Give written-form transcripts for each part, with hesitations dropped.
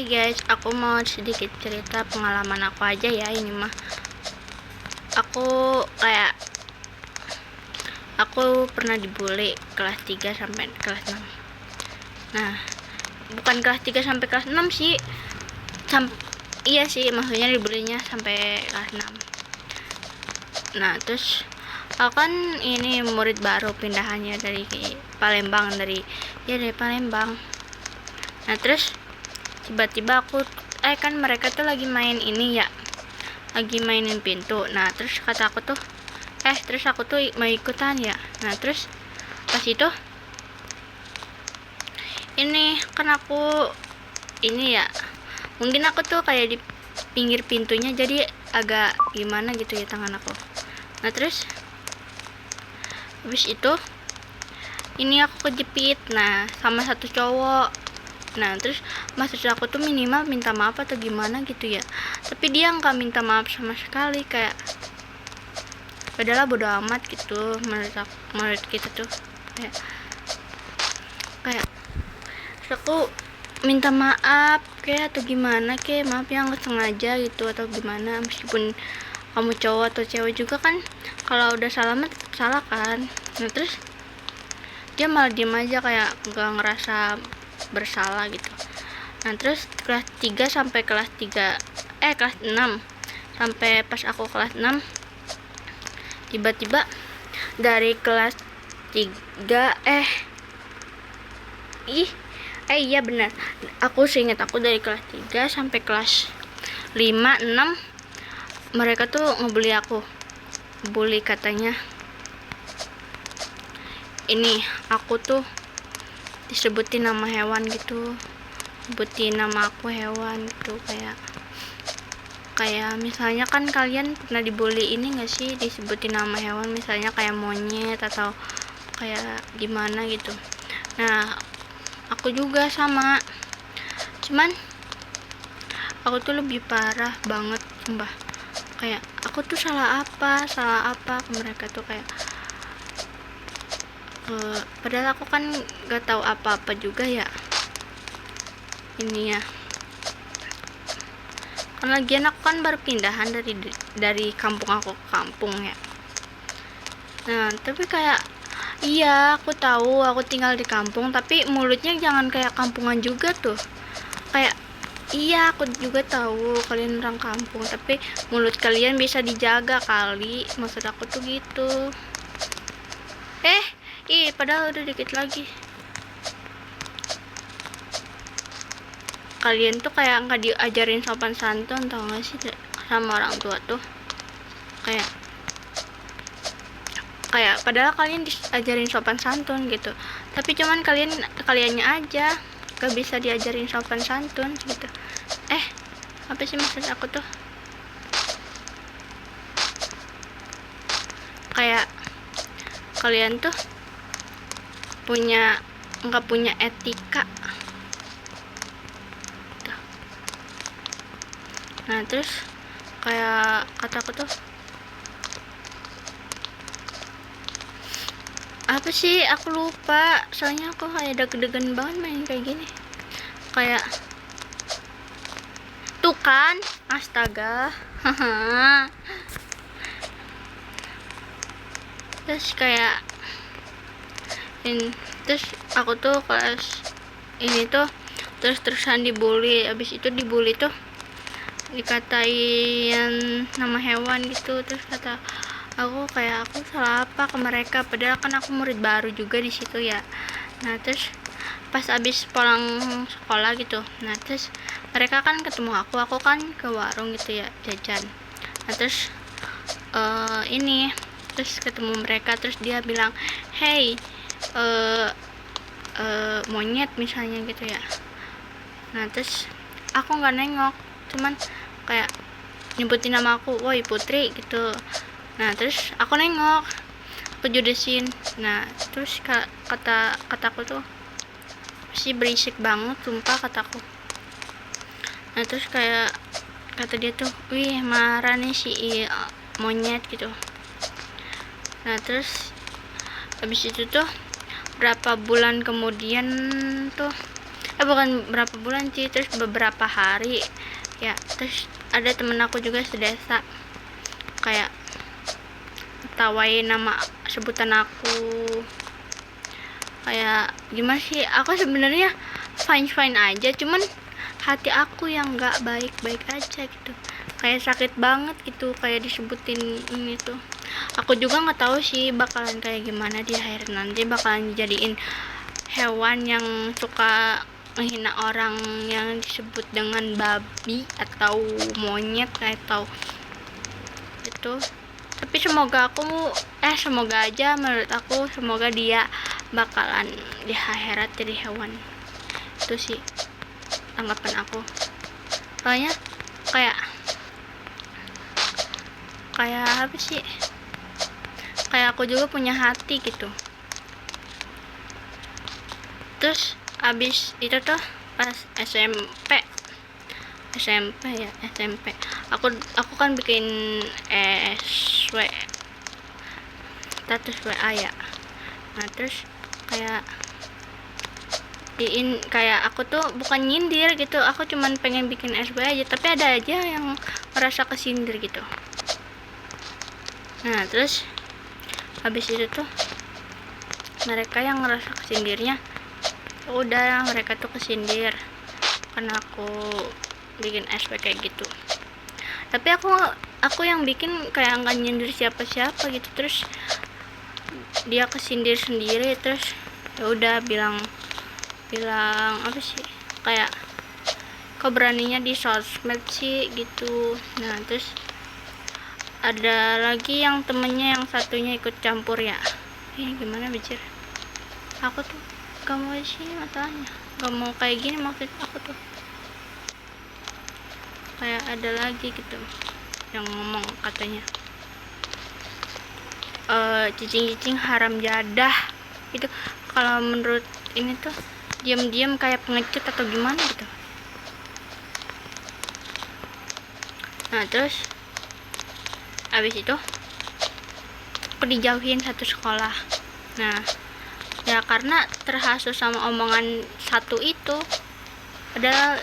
guys, aku mau sedikit cerita pengalaman aku aja ya. Ini mah aku pernah dibully kelas 3 sampai kelas 6. Nah, bukan kelas 3 sampai kelas 6 sih. Iya sih, maksudnya dibulinya sampai kelas 6. Nah, terus aku kan ini murid baru pindahannya dari Palembang, dari Palembang. Nah, terus tiba-tiba kan mereka tuh lagi main ini ya, lagi mainin pintu. Nah, terus kata aku tuh terus aku tuh mau ikutan ya. Nah, terus pas itu ini kan aku ini ya, mungkin aku tuh kayak di pinggir pintunya, jadi agak gimana gitu ya tangan aku. Nah, terus habis itu ini aku kejepit sama satu cowok. Nah, terus maksud aku tuh minimal minta maaf atau gimana gitu ya, tapi dia nggak minta maaf sama sekali. Kayak padahal bodo amat gitu menurut kita tuh. Kayak terus aku minta maaf kayak atau gimana, kayak maaf yang nggak sengaja gitu atau gimana. Meskipun kamu cowok atau cewek juga kan, kalau udah salah tetap salah kan. Nah, terus dia malah diem aja, kayak nggak ngerasa bersalah gitu. Nah, terus kelas 3 sampai kelas 6 sampai pas aku kelas 6, tiba-tiba dari kelas 3 iya benar, aku seingat aku dari kelas 3 sampai kelas 5, 6 mereka tuh ngebully aku. Bully katanya ini aku tuh disebutin nama hewan gitu, sebutin nama aku hewan gitu. Kayak misalnya kan kalian pernah dibully ini gak sih, disebutin nama hewan, misalnya kayak monyet atau kayak gimana gitu. Nah, aku juga sama, cuman aku tuh lebih parah banget sumpah. Kayak aku tuh salah apa ke mereka tuh, kayak padahal aku kan gak tahu apa-apa juga ya ini ya. Kan lagian aku kan baru pindahan dari kampung aku ke kampung ya. Nah, tapi kayak iya, aku tahu aku tinggal di kampung, tapi mulutnya jangan kayak kampungan juga tuh. Kayak iya, aku juga tahu kalian orang kampung, tapi mulut kalian bisa dijaga kali, maksud aku tuh gitu. Padahal udah dikit lagi. Kalian tuh kayak nggak diajarin sopan santun, tau gak sih, sama orang tua tuh. Kayak padahal kalian diajarin sopan santun gitu, tapi cuman kaliannya aja gak bisa diajarin sopan santun gitu. Apa sih maksud aku tuh? Kayak kalian tuh nggak punya etika. Nah, terus kayak kataku tuh apa sih, aku lupa, soalnya aku kayak deg-degan banget main kayak gini. Kayak tuh kan, astaga. Terus kayak terus aku tuh kelas ini tuh terus-terusan dibully. Abis itu dibully tuh dikatain nama hewan gitu. Terus kata aku kayak aku salah apa ke mereka, padahal kan aku murid baru juga di situ ya. Nah, terus pas abis pulang sekolah gitu, nah terus mereka kan ketemu aku kan ke warung gitu ya, jajan. Nah, terus terus ketemu mereka, terus dia bilang hey, monyet misalnya gitu ya. Nah, terus aku nggak nengok, cuman kayak nyebutin nama aku, woi Putri gitu. Nah, terus aku nengok, aku judesin. Nah, terus kataku tuh sih berisik banget sumpah, kataku. Nah, terus kayak kata dia tuh, wih marah nih si monyet gitu. Nah, terus habis itu tuh berapa bulan kemudian tuh bukan berapa bulan sih, terus beberapa hari ya. Terus ada temen aku juga sedesa kayak tawain nama sebutan aku, kayak gimana sih, aku sebenarnya fine aja, cuman hati aku yang nggak baik aja gitu, kayak sakit banget gitu kayak disebutin ini tuh. Aku juga nggak tahu sih bakalan kayak gimana di akhir nanti, bakalan dijadiin hewan yang suka menghina orang yang disebut dengan babi atau monyet atau itu. Tapi semoga aja, menurut aku semoga dia bakalan di akhirat jadi hewan. Itu sih tanggapan aku. Soalnya kayak apa sih, kayak aku juga punya hati gitu. Terus abis itu tuh pas SMP aku kan bikin status WA ya. Nah terus kayak aku tuh bukan nyindir gitu, aku cuman pengen bikin SW aja, tapi ada aja yang merasa kesindir gitu. Nah terus habis itu tuh mereka yang ngerasa kesindirnya, udah mereka tuh kesindir karena aku bikin SW kayak gitu. Tapi aku yang bikin kayak nggak nyindir siapa-siapa gitu. Terus dia kesindir sendiri, terus ya udah bilang apa sih, kayak kok beraninya di sosmed sih gitu. Nah terus ada lagi yang temennya yang satunya ikut campur ya. Gimana bicir, aku tuh gak mau di sini masalahnya, gak mau kayak gini maksud aku tuh. Kayak ada lagi gitu yang ngomong katanya cicing haram jadah itu. Kalau menurut ini tuh diam-diam kayak pengecut atau gimana gitu. Nah terus abis itu aku dijauhin satu sekolah. Nah ya karena terhasut sama omongan satu itu, padahal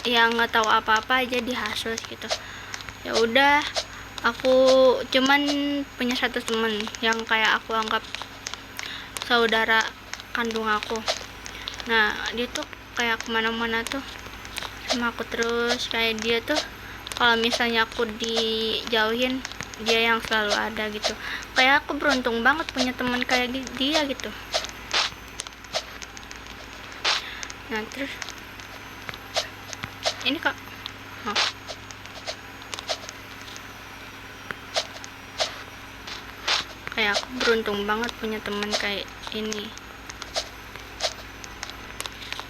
yang nggak tahu apa-apa aja dihasut gitu. Ya udah, aku cuman punya satu temen yang kayak aku anggap saudara kandung aku. Nah dia tuh kayak kemana-mana tuh sama aku terus, kayak dia tuh kalau misalnya aku dijauhin dia yang selalu ada gitu. Kayak aku beruntung banget punya teman kayak dia gitu. Nah terus ini kak kayak aku beruntung banget punya teman kayak ini.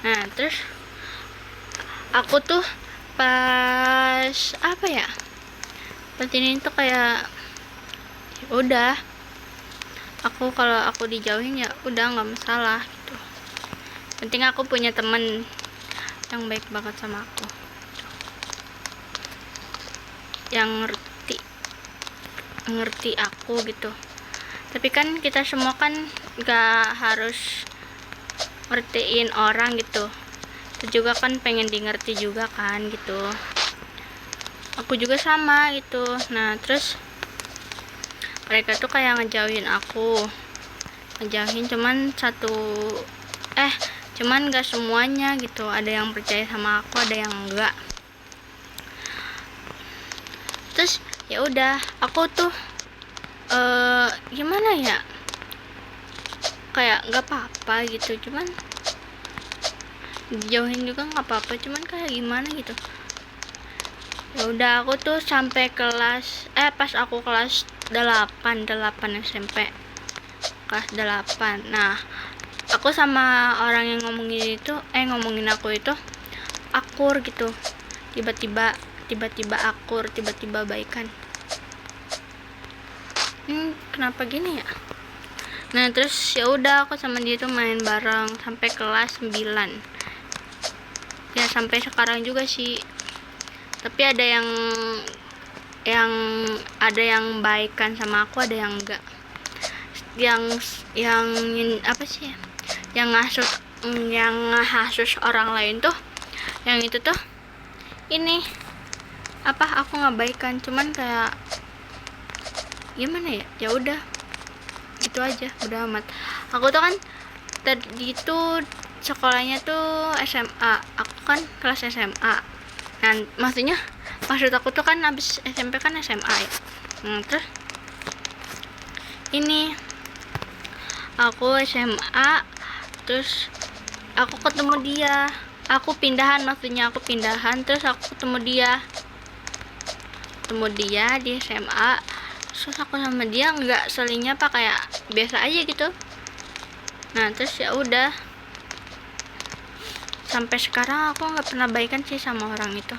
Nah terus aku tuh pas apa ya, pas ini tuh kayak udah, kalau aku dijauhin ya udah nggak masalah gitu. Penting aku punya temen yang baik banget sama aku, yang ngerti aku gitu. Tapi kan kita semua kan gak harus ngertiin orang gitu. Itu juga kan pengen di ngerti juga kan gitu. Aku juga sama gitu. Nah terus mereka tuh kayak ngejauhin aku, cuman cuman gak semuanya gitu. Ada yang percaya sama aku, ada yang enggak. Terus ya udah, aku tuh gimana ya, kayak nggak apa-apa gitu, cuman dijauhin juga nggak apa-apa, cuman kayak gimana gitu. Ya udah, aku tuh sampai pas aku kelas 8 SMP, kelas 8. Nah aku sama orang yang ngomongin aku itu akur gitu, tiba-tiba akur, tiba-tiba baikan. Kenapa gini ya? Nah terus ya udah, aku sama dia tuh main bareng sampai kelas 9 ya, sampai sekarang juga sih. Tapi ada yang baikan sama aku, ada yang enggak. Yang apa sih ya, yang ngasut yang ngehasus orang lain tuh, yang itu tuh ini apa, aku ngabaikan, cuman kayak gimana ya, ya udah gitu aja, udah amat. Aku tuh kan tadi tuh sekolahnya tuh SMA, aku kan kelas SMA. Nah, maksud aku tuh kan abis SMP kan SMA ya. Terus ini aku SMA, terus aku ketemu dia, aku pindahan, terus aku ketemu dia di SMA. Terus aku sama dia nggak selingnya apa, kayak biasa aja gitu. Nah terus ya udah, sampai sekarang aku nggak pernah baikan sih sama orang itu.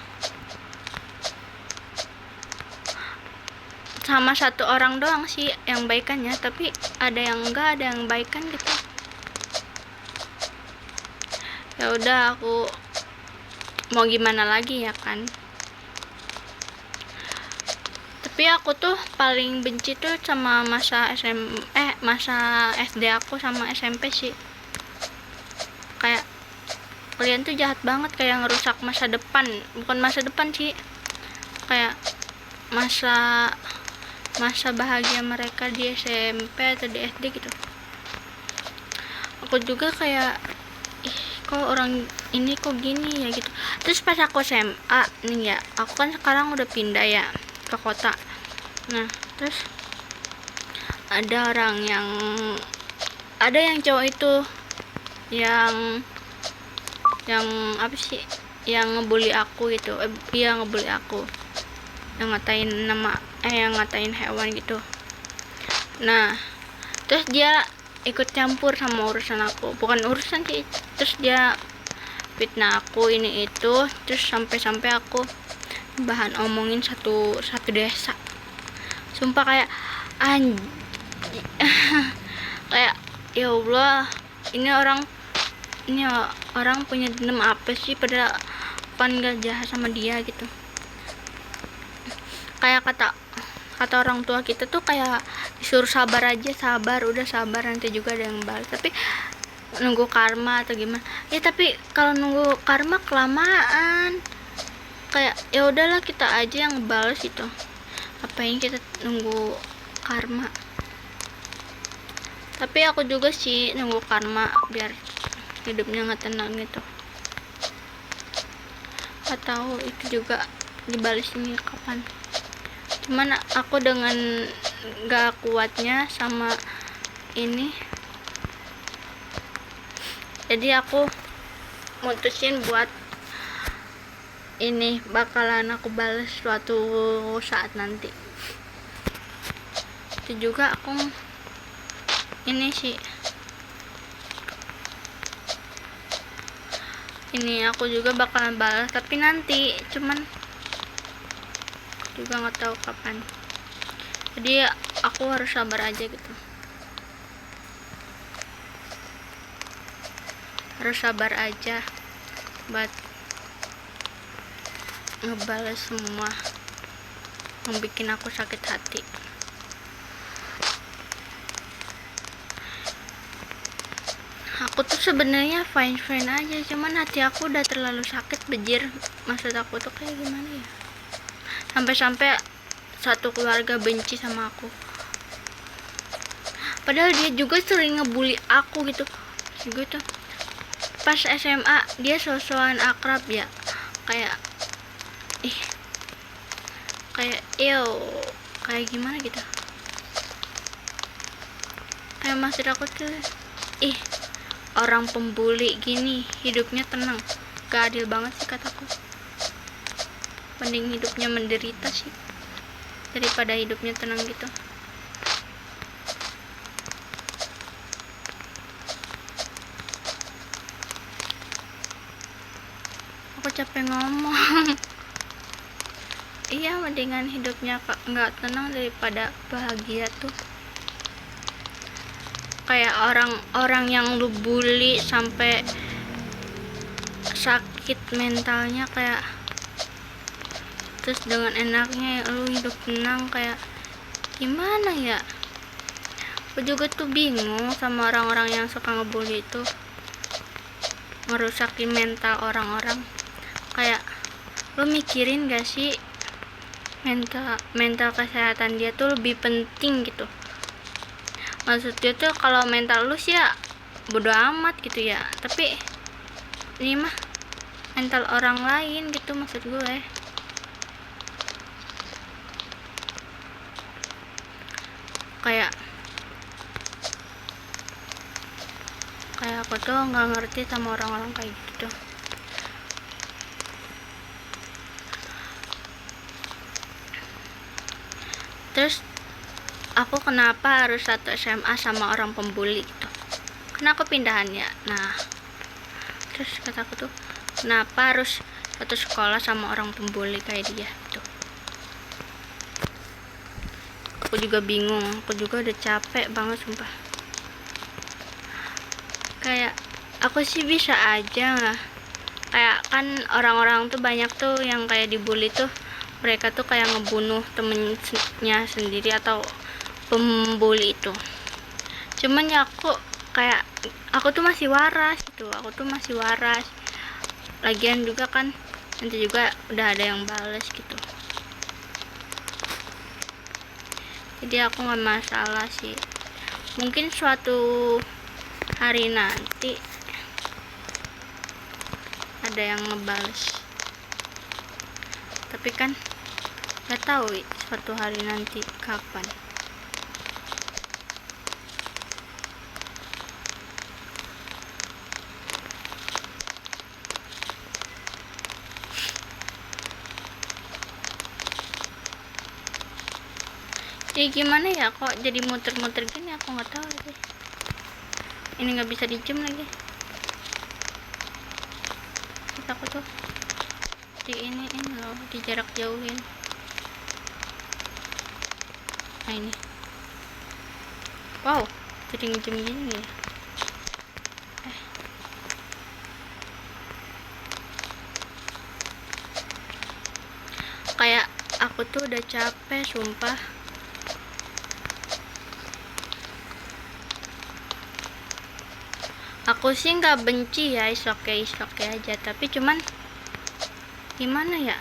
Sama satu orang doang sih yang baikannya, tapi ada yang enggak, ada yang baikan gitu. Ya udah, aku mau gimana lagi ya kan. Tapi aku tuh paling benci tuh sama masa SD aku sama SMP sih. Kayak kalian tuh jahat banget, kayak ngerusak masa depan. Bukan masa depan sih, kayak masa bahagia mereka di SMP atau di SD gitu. Aku juga kayak, ih kok orang ini kok gini ya gitu. Terus pas aku SMA nih ya, aku kan sekarang udah pindah ya ke kota. Nah terus ada yang cowok itu yang apa sih, yang ngebully aku gitu. Dia ngebully aku, yang ngatain hewan gitu. Nah terus dia ikut campur sama urusan aku, bukan urusan sih. Terus dia fitnah aku ini itu, terus sampai aku bahan omongin satu desa. Sumpah kayak kayak ya Allah, ini orang punya dendam apa sih, padahal kan gak jahat sama dia gitu. Kayak kata orang tua kita tuh kayak disuruh sabar aja, udah sabar, nanti juga ada yang balas. Tapi nunggu karma atau gimana ya, tapi kalau nunggu karma kelamaan. Kayak ya udahlah, kita aja yang balas itu, apain kita nunggu karma. Tapi aku juga sih nunggu karma biar hidupnya nggak tenang gitu. Gak tahu itu juga dibalisnya kapan. Cuman aku dengan gak kuatnya sama ini, jadi aku mutusin buat ini bakalan aku balas suatu saat nanti. Itu juga aku ini sih, ini aku juga bakalan balas, tapi nanti, cuman juga nggak tahu kapan. Jadi aku harus sabar aja gitu, harus sabar aja buat ngebales semua yang bikin aku sakit hati. Aku tuh sebenarnya fine aja, cuman hati aku udah terlalu sakit bejir. Maksud aku tuh kayak gimana ya, sampai satu keluarga benci sama aku, padahal dia juga sering ngebully aku gitu. Pas SMA dia sosokan akrab ya, kayak kayak gimana gitu. Kayak maksud aku tuh, orang pembuli gini hidupnya tenang, gak adil banget sih kataku. Mending hidupnya menderita sih daripada hidupnya tenang gitu. Aku capek ngomong. Iya, mendingan hidupnya nggak tenang daripada bahagia tuh. Kayak orang yang lu bully sampai sakit mentalnya, kayak terus dengan enaknya lu hidup tenang, kayak gimana ya. Aku juga tuh bingung sama orang-orang yang suka ngebully itu. ngerusakin mental orang-orang. Kayak lo mikirin gak sih mental kesehatan dia tuh lebih penting gitu. Maksudnya tuh kalau mental lu sih ya bodo amat gitu ya, tapi ini mah mental orang lain gitu maksud gue. Kayak aku tuh nggak ngerti sama orang-orang kayak gitu. Terus aku kenapa harus satu SMA sama orang pembuli gitu, karena aku pindahannya. Nah terus kata aku tuh, kenapa harus satu sekolah sama orang pembuli kayak dia gitu. Aku juga bingung, aku juga udah capek banget sumpah. Kayak aku sih bisa aja nggak, kayak kan orang-orang tuh banyak tuh yang kayak dibully tuh, mereka tuh kayak ngebunuh temennya sendiri atau pembuli itu. Cuman ya aku tuh masih waras gitu, lagian juga kan nanti juga udah ada yang bales gitu, jadi aku nggak masalah sih. Mungkin suatu hari nanti ada yang ngebales, tapi kan gak tahu suatu hari nanti kapan. Jadi gimana ya, kok jadi muter-muter gini, aku nggak tahu lagi. Ini nggak bisa dijem lagi. Terus aku tuh di ini loh, di jarak jauhin. Nah ini, wow, jadi ngejem gini ya. Kayak aku tuh udah capek sumpah. Aku sih nggak benci ya, is okay aja, tapi cuman gimana ya,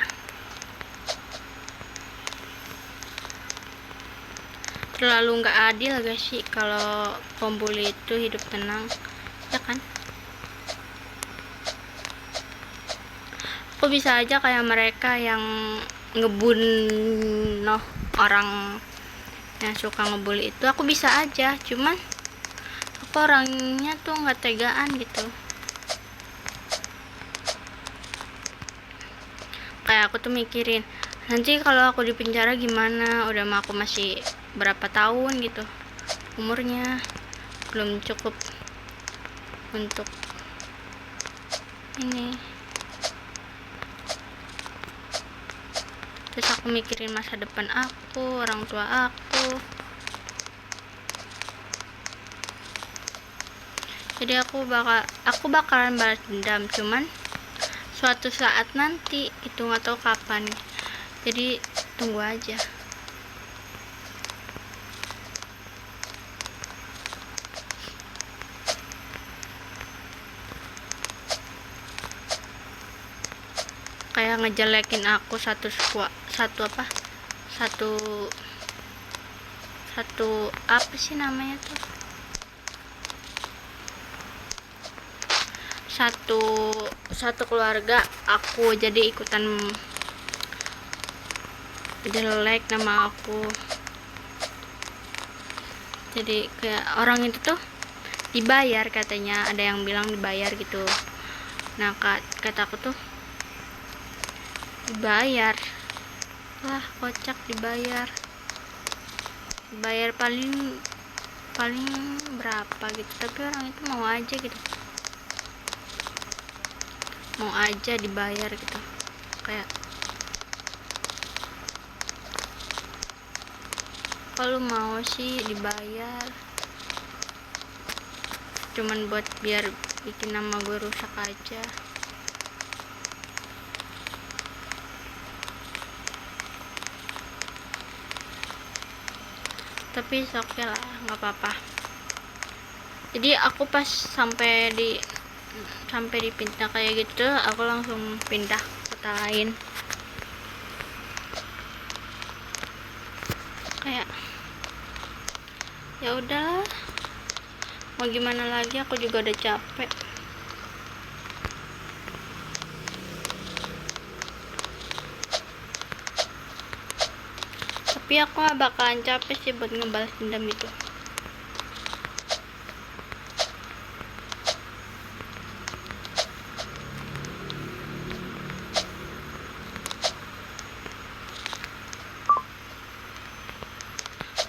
terlalu nggak adil gak sih kalau pembuli itu hidup tenang, ya kan? Aku bisa aja kayak mereka yang ngebunuh orang yang suka ngebully itu, aku bisa aja, cuman aku orangnya tuh nggak tegaan gitu. Kayak aku tuh mikirin, nanti kalau aku di penjara gimana, udah mah aku masih berapa tahun gitu umurnya, belum cukup untuk ini. Terus aku mikirin masa depan aku, orang tua aku. Jadi aku bakalan balas dendam, cuman suatu saat nanti, itu nggak tahu kapan. Jadi tunggu aja. Kayak ngejelekin aku satu apa sih namanya tuh, satu keluarga aku jadi ikutan jelek nama aku. Jadi kayak orang itu tuh dibayar katanya, ada yang bilang dibayar gitu. Nah kata aku tuh dibayar, wah kocak, dibayar paling berapa gitu, tapi orang itu mau aja gitu, mau aja dibayar gitu. Kayak kalau mau sih dibayar, cuman buat biar bikin nama gue rusak aja. Tapi oke lah, nggak apa-apa. Jadi aku pas sampai di sampai dipindah kayak gitu, aku langsung pindah kota lain. Kayak ya udahlah, mau gimana lagi, aku juga udah capek. Tapi aku gak bakalan capek sih buat ngebalas dendam itu.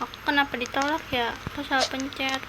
Aku kenapa ditolak ya? Aku salah pencet.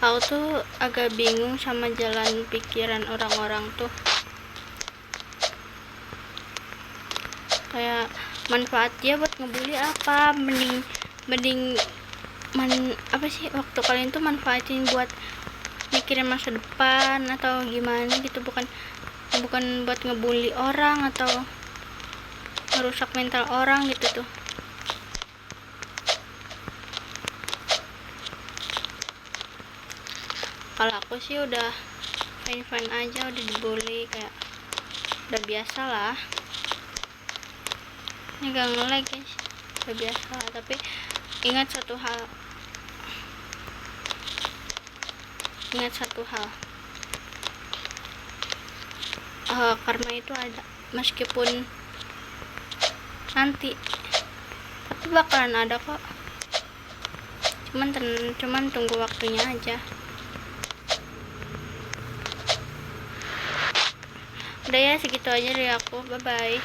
Aku tuh agak bingung sama jalan pikiran orang-orang tuh. Kayak manfaat dia buat ngebully apa? Mending apa sih, waktu kalian tuh manfaatin buat mikirin masa depan atau gimana gitu, bukan buat ngebully orang atau merusak mental orang gitu tuh. Kalau aku sih udah fine aja, udah dibully kayak udah biasa lah. Ini gak nge-lag guys, udah biasa lah. Tapi ingat satu hal, karma itu ada, meskipun nanti, tapi bakalan ada kok. Cuman tunggu waktunya aja. Udah ya, segitu aja dari aku. Bye bye.